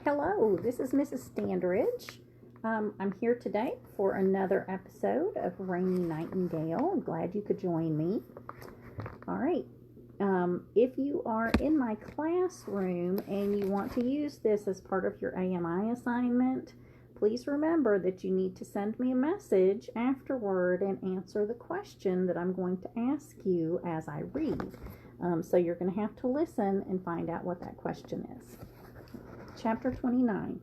Hello, this is Mrs. Standridge. I'm here today for another episode of Raymie Nightingale. I'm glad you could join me. All right. If you are in my classroom and you want to use this as part of your AMI assignment, please remember that you need to send me a message afterward and answer the question that I'm going to ask you as I read. So you're going to have to listen and find out what that question is. Chapter 29.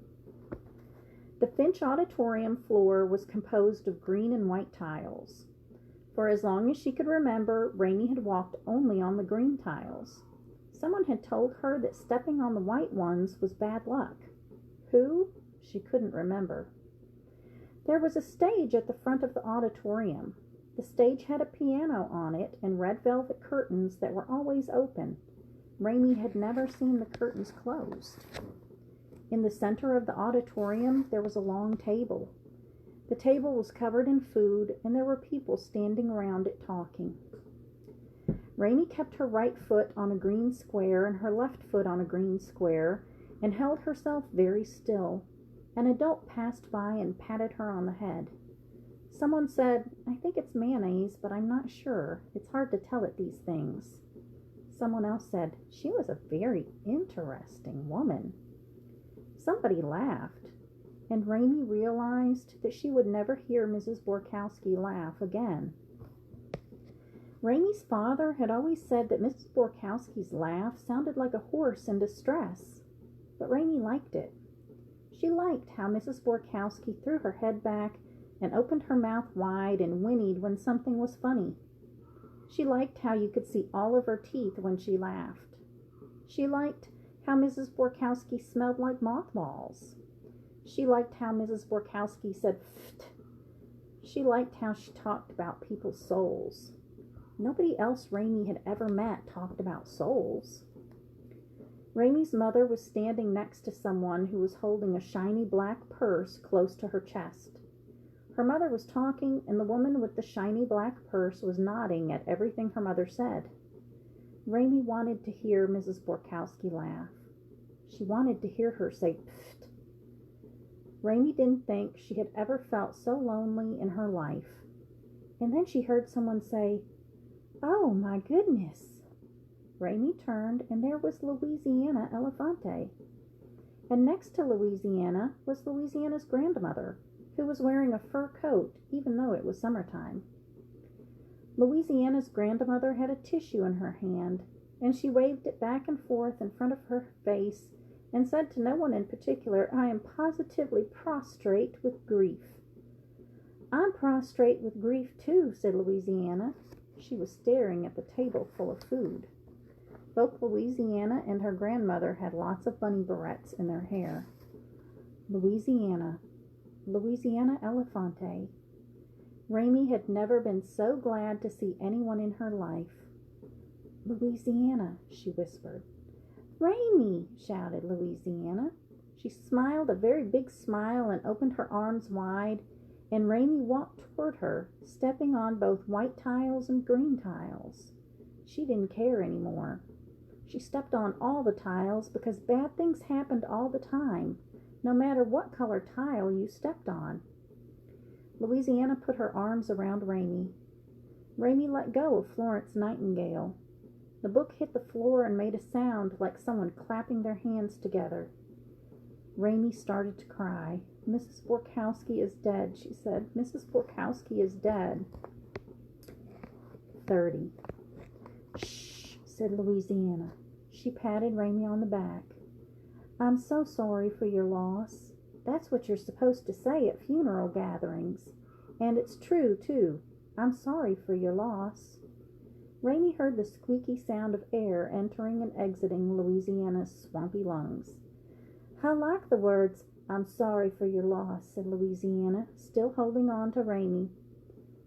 The Finch auditorium floor was composed of green and white tiles. For as long as she could remember, Raymie had walked only on the green tiles. Someone had told her that stepping on the white ones was bad luck. Who? She couldn't remember. There was a stage at the front of the auditorium. The stage had a piano on it and red velvet curtains that were always open. Raymie had never seen the curtains closed. In the center of the auditorium, there was a long table. The table was covered in food, and there were people standing around it talking. Raymie kept her right foot on a green square and her left foot on a green square, and held herself very still. An adult passed by and patted her on the head. Someone said, "I think it's mayonnaise, but I'm not sure. It's hard to tell at these things." Someone else said, "She was a very interesting woman." Somebody laughed, and Raymie realized that she would never hear Mrs. Borkowski laugh again. Raymie's father had always said that Mrs. Borkowski's laugh sounded like a horse in distress, but Raymie liked it. She liked how Mrs. Borkowski threw her head back and opened her mouth wide and whinnied when something was funny. She liked how you could see all of her teeth when she laughed. She liked how Mrs. Borkowski smelled like mothballs. She liked how Mrs. Borkowski said "pft." She liked how she talked about people's souls. Nobody else Raymie had ever met talked about souls. Raymie's mother was standing next to someone who was holding a shiny black purse close to her chest. Her mother was talking, and the woman with the shiny black purse was nodding at everything her mother said. Raymie wanted to hear Mrs. Borkowski laugh. She wanted to hear her say "pfft." Raymie didn't think she had ever felt so lonely in her life. And then she heard someone say, "Oh, my goodness." Raymie turned, and there was Louisiana Elefante. And next to Louisiana was Louisiana's grandmother, who was wearing a fur coat, even though it was summertime. Louisiana's grandmother had a tissue in her hand, and she waved it back and forth in front of her face and said to no one in particular, "I am positively prostrate with grief." "I'm prostrate with grief too," said Louisiana. She was staring at the table full of food. Both Louisiana and her grandmother had lots of bunny barrettes in their hair. Louisiana Elefante. Raymie had never been so glad to see anyone in her life. "Louisiana," she whispered. "Raymie!" shouted Louisiana. She smiled a very big smile and opened her arms wide, and Raymie walked toward her, stepping on both white tiles and green tiles. She didn't care anymore. She stepped on all the tiles because bad things happened all the time, no matter what color tile you stepped on. Louisiana put her arms around Raymie. Raymie let go of Florence Nightingale. The book hit the floor and made a sound like someone clapping their hands together. Raymie started to cry. "Mrs. Borkowski is dead," she said. "Mrs. Borkowski is dead." 30. "Shh," said Louisiana. She patted Raymie on the back. "I'm so sorry for your loss. That's what you're supposed to say at funeral gatherings. And it's true, too. I'm sorry for your loss." Raymie heard the squeaky sound of air entering and exiting Louisiana's swampy lungs. "I like the words, 'I'm sorry for your loss,'" said Louisiana, still holding on to Raymie.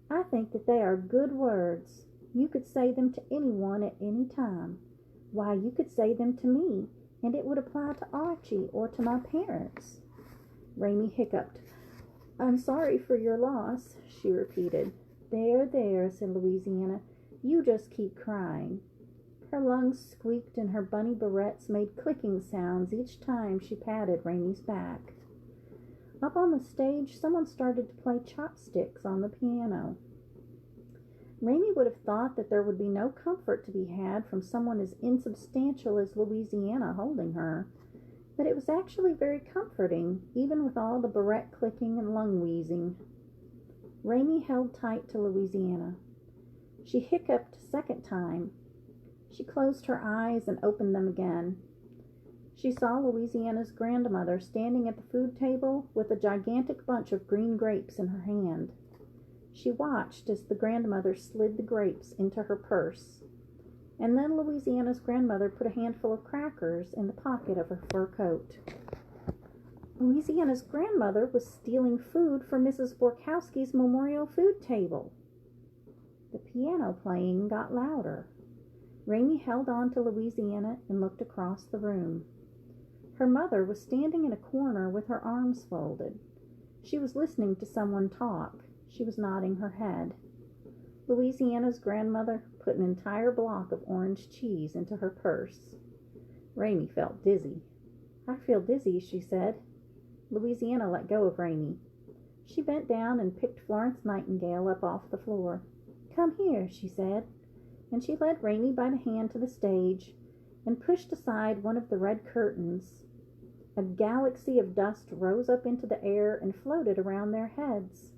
"I think that they are good words. You could say them to anyone at any time. Why, you could say them to me, and it would apply to Archie or to my parents." Raymie hiccuped. "I'm sorry for your loss," she repeated. "There, there," said Louisiana. "You just keep crying." Her lungs squeaked and her bunny barrettes made clicking sounds each time she patted Raymie's back. Up on the stage, someone started to play chopsticks on the piano. Raymie would have thought that there would be no comfort to be had from someone as insubstantial as Louisiana holding her, but it was actually very comforting, even with all the barrette clicking and lung wheezing. Raymie held tight to Louisiana. She hiccuped a second time. She closed her eyes and opened them again. She saw Louisiana's grandmother standing at the food table with a gigantic bunch of green grapes in her hand. She watched as the grandmother slid the grapes into her purse, and then Louisiana's grandmother put a handful of crackers in the pocket of her fur coat. Louisiana's grandmother was stealing food from Mrs. Borkowski's memorial food table. The piano playing got louder. Raymie held on to Louisiana and looked across the room. Her mother was standing in a corner with her arms folded. She was listening to someone talk. She was nodding her head. Louisiana's grandmother put an entire block of orange cheese into her purse. Raymie felt dizzy. "I feel dizzy," she said. Louisiana let go of Raymie. She bent down and picked Florence Nightingale up off the floor. "Come here," she said, and she led Raymie by the hand to the stage and pushed aside one of the red curtains. A galaxy of dust rose up into the air and floated around their heads.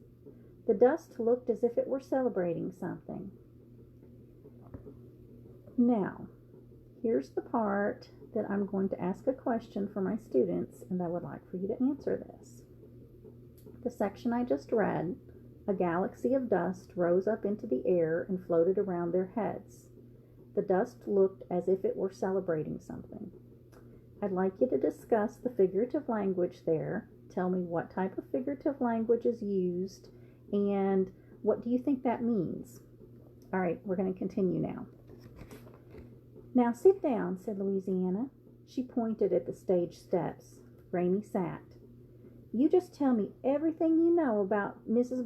The dust looked as if it were celebrating something. Now, here's the part that I'm going to ask a question for my students, and I would like for you to answer this. The section I just read, a galaxy of dust rose up into the air and floated around their heads. The dust looked as if it were celebrating something. I'd like you to discuss the figurative language there. Tell me what type of figurative language is used, and what do you think that means? All right, we're going to continue now. "Now sit down," said Louisiana. She pointed at the stage steps. Raymie sat. "You just tell me everything you know about Mrs.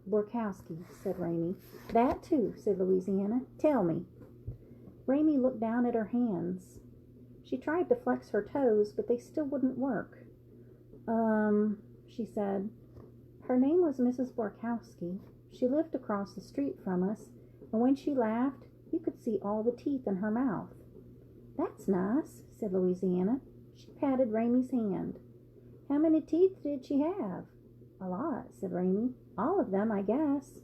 Borkowski," said Raymie. "That too," said Louisiana. "Tell me." Raymie looked down at her hands. She tried to flex her toes, but they still wouldn't work. She said, "Her name was Mrs. Borkowski. She lived across the street from us, and when she laughed, you could see all the teeth in her mouth." "That's nice," said Louisiana. She patted Raymie's hand. "How many teeth did she have?" "A lot," said Raymie. "All of them, I guess.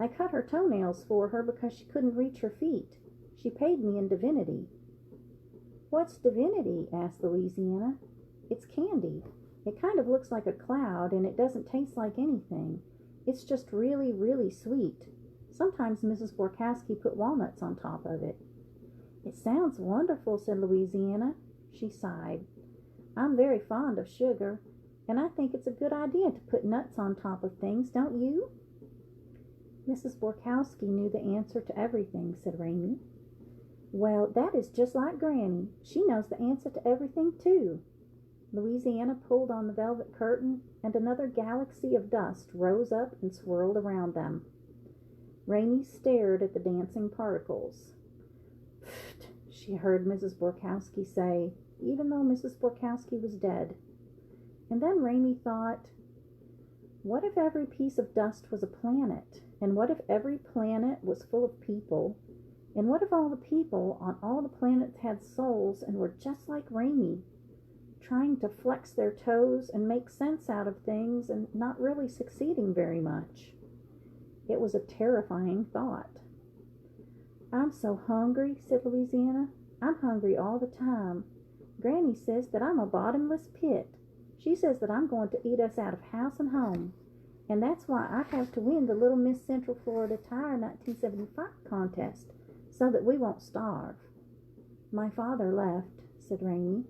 I cut her toenails for her because she couldn't reach her feet. She paid me in divinity." "What's divinity?" asked Louisiana. "It's candy. It kind of looks like a cloud, and it doesn't taste like anything. It's just really, really sweet. Sometimes Mrs. Borkowski put walnuts on top of it." "It sounds wonderful," said Louisiana. She sighed. "I'm very fond of sugar, and I think it's a good idea to put nuts on top of things, don't you?" "Mrs. Borkowski knew the answer to everything," said Raymie. "Well, that is just like Granny. She knows the answer to everything, too." Louisiana pulled on the velvet curtain, and another galaxy of dust rose up and swirled around them. Raymie stared at the dancing particles. "Pfft," she heard Mrs. Borkowski say, even though Mrs. Borkowski was dead. And then Raymie thought, what if every piece of dust was a planet? And what if every planet was full of people? And what if all the people on all the planets had souls and were just like Raymie, trying to flex their toes and make sense out of things and not really succeeding very much? It was a terrifying thought. "I'm so hungry," said Louisiana. "I'm hungry all the time. Granny says that I'm a bottomless pit. She says that I'm going to eat us out of house and home. And that's why I have to win the Little Miss Central Florida Tire 1975 contest, so that we won't starve." "My father left," said Raymie.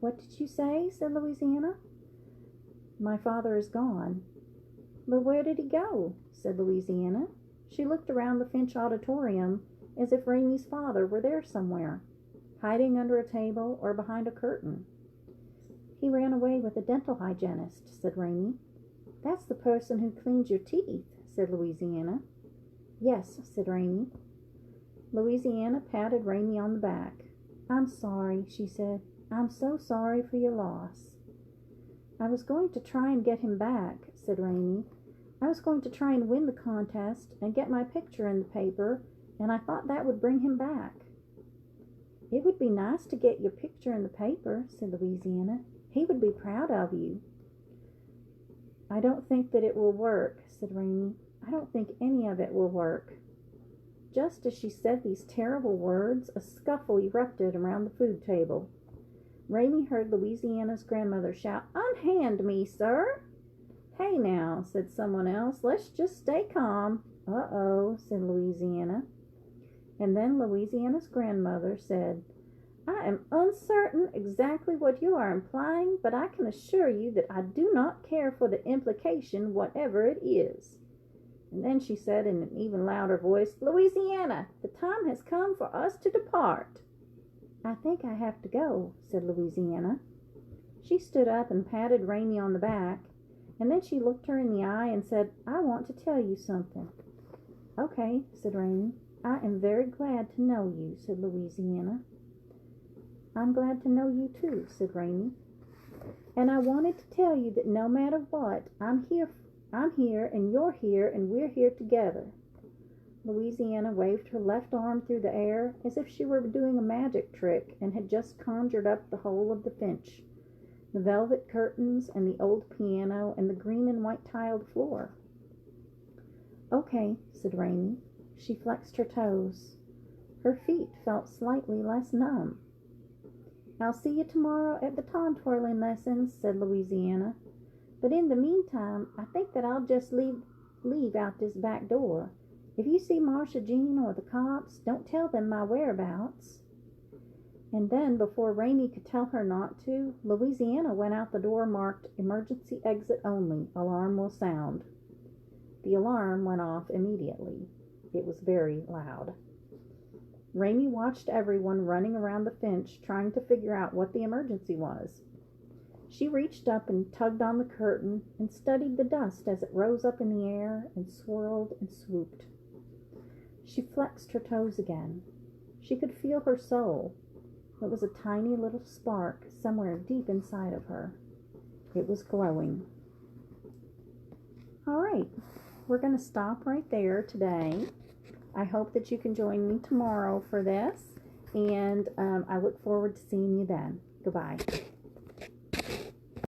"What did you say?" said Louisiana. "My father is gone." "But where did he go?" said Louisiana. She looked around the Finch auditorium as if Raymie's father were there somewhere, hiding under a table or behind a curtain. "He ran away with a dental hygienist," said Raymie. "That's the person who cleans your teeth," said Louisiana. "Yes," said Raymie. Louisiana patted Raymie on the back. "I'm sorry," she said. "I'm so sorry for your loss." "I was going to try and get him back," said Raymie. "I was going to try and win the contest and get my picture in the paper, and I thought that would bring him back." "It would be nice to get your picture in the paper," said Louisiana. "He would be proud of you." "I don't think that it will work," said Raymie. "I don't think any of it will work." Just as she said these terrible words, a scuffle erupted around the food table. Raymie heard Louisiana's grandmother shout, "Unhand me, sir!" "Hey now," said someone else, "let's just stay calm." "Uh-oh," said Louisiana. And then Louisiana's grandmother said, "I am uncertain exactly what you are implying, but I can assure you that I do not care for the implication, whatever it is." And then she said in an even louder voice, "Louisiana, the time has come for us to depart." "I think I have to go," said Louisiana. She stood up and patted Raymie on the back, and then she looked her in the eye and said, "I want to tell you something." "Okay," said Raymie. "I am very glad to know you," said Louisiana. "I'm glad to know you too," said Raymie. "And I wanted to tell you that no matter what, I'm here and you're here and we're here together." Louisiana waved her left arm through the air as if she were doing a magic trick and had just conjured up the whole of the Finch, the velvet curtains and the old piano and the green and white tiled floor. "Okay," said Raymie. She flexed her toes. Her feet felt slightly less numb. "I'll see you tomorrow at the ton-twirling lessons," said Louisiana. "But in the meantime, I think that I'll just leave out this back door. If you see Marcia Jean or the cops, don't tell them my whereabouts." And then, before Raymie could tell her not to, Louisiana went out the door marked "Emergency Exit Only. Alarm will sound." The alarm went off immediately. It was very loud. Raymie watched everyone running around the Finch, trying to figure out what the emergency was. She reached up and tugged on the curtain and studied the dust as it rose up in the air and swirled and swooped. She flexed her toes again. She could feel her soul. It was a tiny little spark somewhere deep inside of her. It was glowing. All right, we're going to stop right there today. I hope that you can join me tomorrow for this, and I look forward to seeing you then. Goodbye.